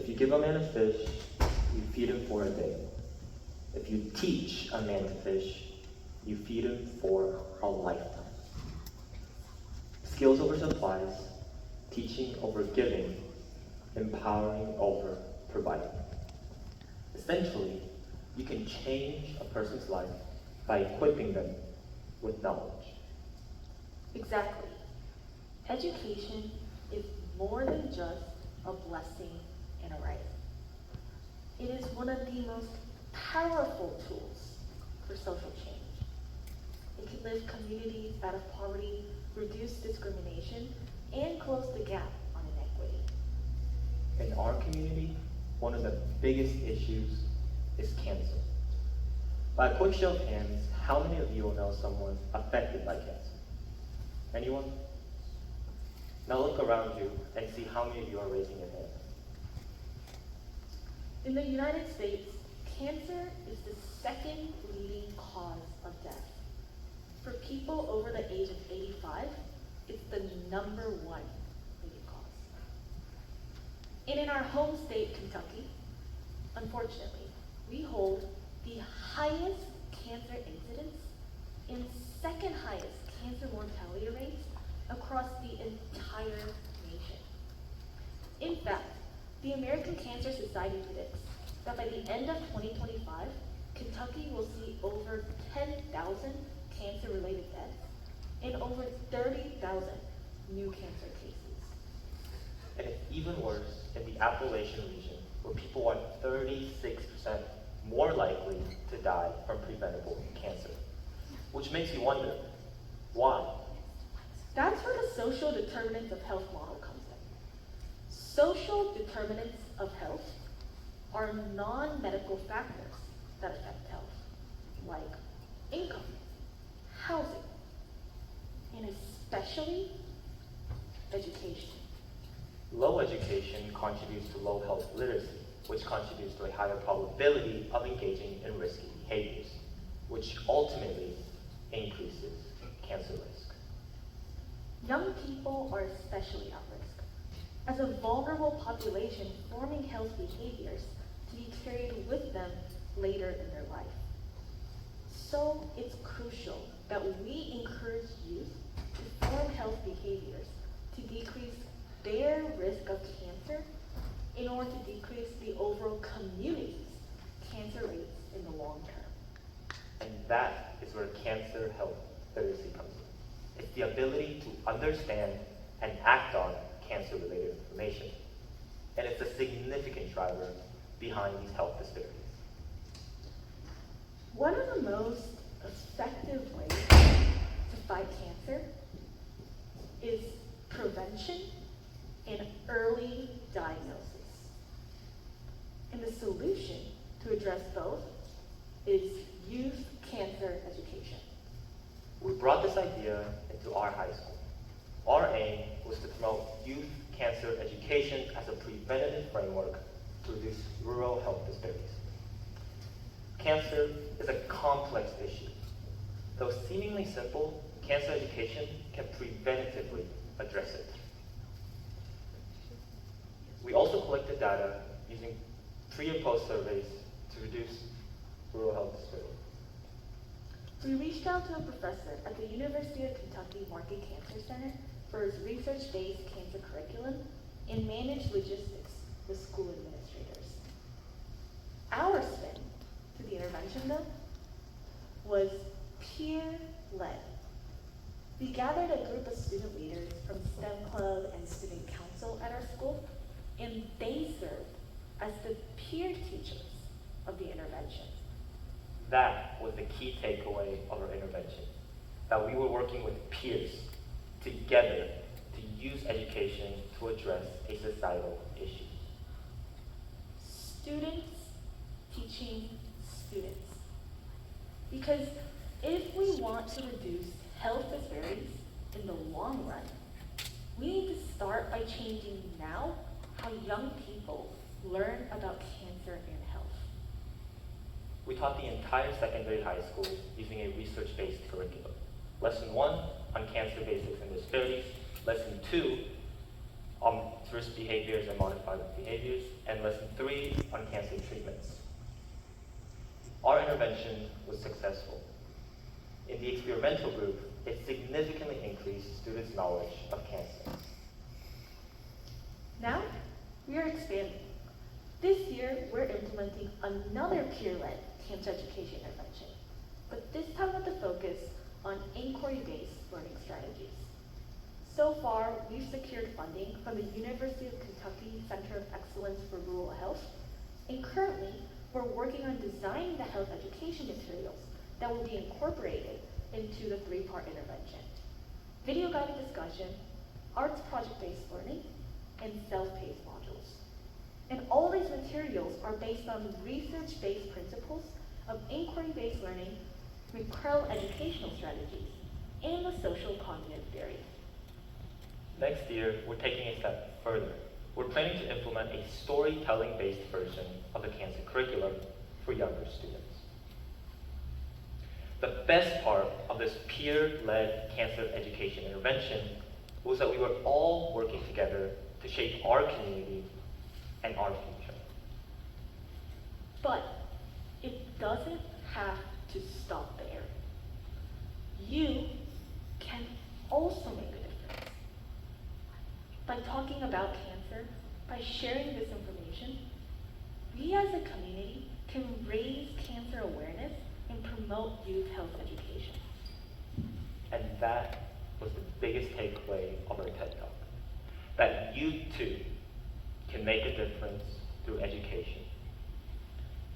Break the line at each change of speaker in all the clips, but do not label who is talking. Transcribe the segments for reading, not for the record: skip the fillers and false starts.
If you give a man a fish, you feed him for a day. If you teach a man to fish, you feed him for a lifetime. Skills over supplies, teaching over giving, empowering over providing. Essentially, you can change a person's life by equipping them with knowledge.
Exactly. Education is more than just a blessing and a right. It is one of the most powerful tools for social change. It can lift communities out of poverty, reduce discrimination, and close the gap on inequity.
In our community, one of the biggest issues is cancer. By a quick show of hands, how many of you will know someone affected by cancer? Anyone? Now look around you and see how many of you are raising your hand.
In the United States, cancer is the second leading cause of death. For people over the age of 85, it's the number one leading cause. And in our home state, Kentucky, unfortunately, we hold the highest cancer incidence and second highest cancer mortality rates across the entire nation. In fact, the American Cancer Society predicts that by the end of 2025, Kentucky will see over 10,000 cancer-related deaths and over 30,000 new cancer cases.
And it's even worse in the Appalachian region, where people are 36% more likely to die from preventable cancer. Which makes you wonder, why?
That's where the social determinants of health model comes in. Social determinants of health are non-medical factors that affect health, like income, housing, and especially education.
Low education contributes to low health literacy, which contributes to a higher probability of engaging in risky behaviors, which ultimately increases cancer risk.
Young people are especially at risk, as a vulnerable population forming health behaviors to be carried with them later in their life. So it's crucial that we encourage youth to form health behaviors to decrease their risk of cancer in order to decrease the overall community's cancer rates in the long term.
And that is where cancer health literacy comes in. It's the ability to understand and act on cancer-related information. And it's a significant driver behind these health disparities.
One of the most effective ways to fight cancer is prevention and early diagnosis. And the solution to address both is youth cancer education.
We brought this idea into our high school. Our aim was to promote youth cancer education as a preventative framework to reduce rural health disparities. Cancer is a complex issue. Though seemingly simple, cancer education can preventatively address it. We also collected data using pre and post surveys to reduce rural health disparities.
We reached out to a professor at the University of Kentucky Market Cancer Center for his research-based cancer curriculum and managed logistics with school administrators. Our spin to the intervention, though, was peer-led. We gathered a group of student leaders from STEM Club and Student Council at our school, and they served as the peer teachers of the intervention.
That was the key takeaway of our intervention, that we were working with peers together to use education to address a societal issue.
Students teaching students. Because if we want to reduce health disparities in the long run, we need to start by changing now how young people learn about cancer and health.
We taught the entire secondary high school using a research-based curriculum. Lesson 1 on cancer basics and disparities. Lesson 2 to risk behaviors and modified behaviors, and lesson 3 on cancer treatments. Our intervention was successful. In the experimental group, it significantly increased students' knowledge of cancer.
Now, we are expanding. This year, we're implementing another peer-led cancer education intervention, but this time with the focus on inquiry-based learning strategies. So far, we've secured funding from the University of Kentucky Center of Excellence for Rural Health, and currently, we're working on designing the health education materials that will be incorporated into the 3-part intervention: video-guided discussion, arts project-based learning, and self-paced modules. And all these materials are based on research-based principles of inquiry-based learning, McCrell educational strategies, and the social cognitive theory.
Next year, we're taking a step further. We're planning to implement a storytelling-based version of the cancer curriculum for younger students. The best part of this peer-led cancer education intervention was that we were all working together to shape our community and our future.
But it doesn't have to stop there. You can also make a difference. By talking about cancer, by sharing this information, we as a community can raise cancer awareness and promote youth health education.
And that was the biggest takeaway of our TED Talk. That you too can make a difference through education.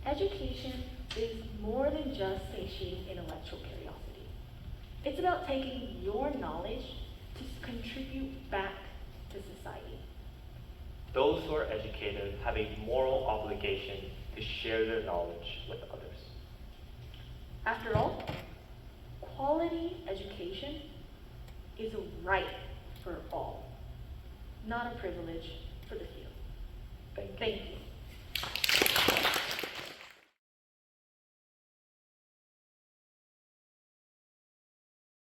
Education is more than just satiating intellectual curiosity. It's about taking your knowledge to contribute back to society.
Those who are educated have a moral obligation to share their knowledge with others.
After all, quality education is a right for all, not a privilege for the few.
Thank you.
Thank you.